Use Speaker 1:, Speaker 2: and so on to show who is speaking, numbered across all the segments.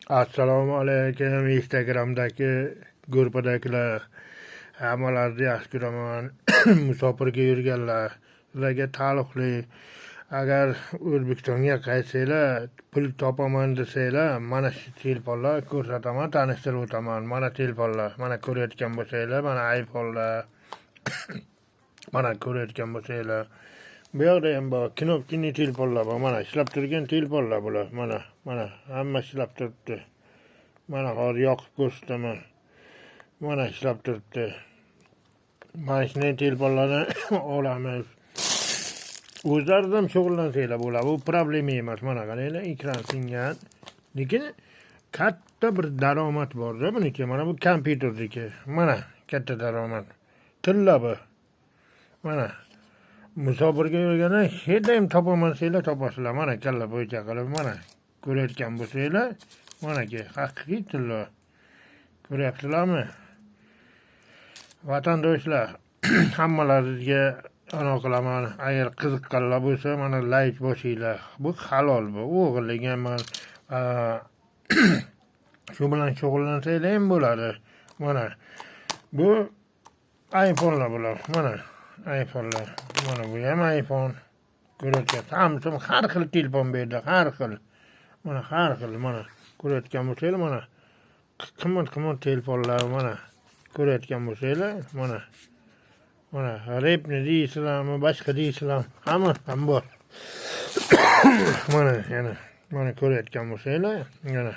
Speaker 1: Assalomu alaykum. Instagramdagi gruppadagilar hammalarni yaxshi ko'raman. Musofirga yurganlar, ularga taalluqli. Agar O'zbekistonga qaytsanglar, pul topaman desanglar, mana shu telefonlar ko'rsataman, tanishtirib o'taman. Mana telefonlar, mana ko'rayotgan bo'lsanglar, mana iPhone'lar, mana ko'rayotgan bo'lsanglar. Bu yoqda ham bor, knopkali telefonlar bor. Mana ishlab turgan telefonlar bular. Mana hamma ishlab turibdi. Mana hozir yoqib ko'rsataman. Mana ishlab turibdi. Mana shunday telefonlarni olamiz. O'zlaridan shug'ullansanglar bo'ladi. Bu problema emas. Mana qaranglar, ekran singan. Lekin katta bir daromad bor-da buniki. Mana bu kompyuterniki. Mana katta daromad. Tilla bu. Mana musofirga yurganda hech ham topaman desanglar topasizlar. Mana kalla bo'yicha qilib, mana ko'rayotgan bo'lsanglar, manaki haqiqiy tilla. Ko'ryapsizlarmi? Vatandoshlar, hammalaringizga anaqa qilaman. Agar qiziqqanlar bo'lsa, mana like bosinglar. Bu halol bu. O'g'irlik emas. Shu bilan shug'ullansanglar ham bo'ladi. Mana bu iPhone'lar bular. Mana iPhone'lar. Mana bu ham iPhone. Ko'rayotgan Samsung har xil telefon berdi, har xil. Mana har xil, mana ko'rayotgan bo'lsanglar, mana qimmat telefonlar, mana ko'rayotgan bo'lsanglar, mana repni deysizlarmi, boshqa deysizlarmi, hamma ham bor. Mana ko'rayotgan bo'lsanglar, mana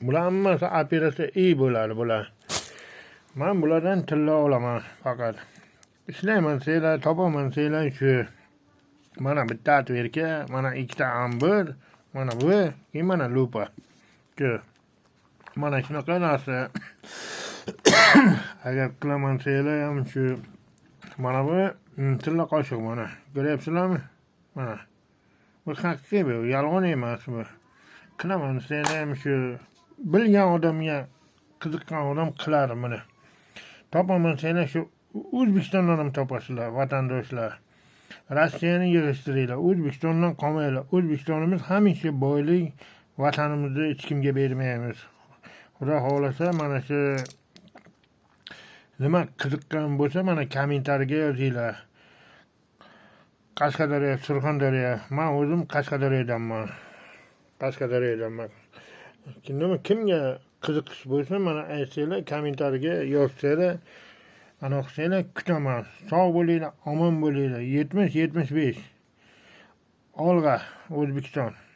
Speaker 1: bular hammasi operatsiya bo'ladi bular. Men bulardan tilla olaman faqat. Ishlayman desanglar, topaman desanglar shu. Mana bitta atverka, mana ikkita ambir, mana bu, mana lupa. Shu. Mana shunaqa narsa. Agar qilaman desanglar ham shu. Mana bu tilla qoshiq mana. Ko'ryapsizlarmi? Mana. Bu haqiqiy bu, yolg'on emas bu. Qilaman desanglar ham shu. Bilgan odamga, qiziqqan odam qilar buni. Topaman desanglar shu O'zbekistondan ham topasizlar, vatandoshlar. Rossiyani yig'ishtiringlar, O'zbekistondan qolmanglar. O'zbekistonimiz hamisha boylik, vatanimizni hech kimga bermaymiz. Xudo xolasa mana shu nima qiziqqan bo'lsa, mana kommentariyaga yozinglar. Qashqadaryo, Surxondaryo. Men o'zim Qashqadaryodanman. Kimga qiziqish bo'lsa, mana aytsanglar, kommentariyaga yozsanglar, ana qilsanglar kutaman. Sog' bo'linglar, omon bo'linglar. 70-75. Olg'a O'zbekiston.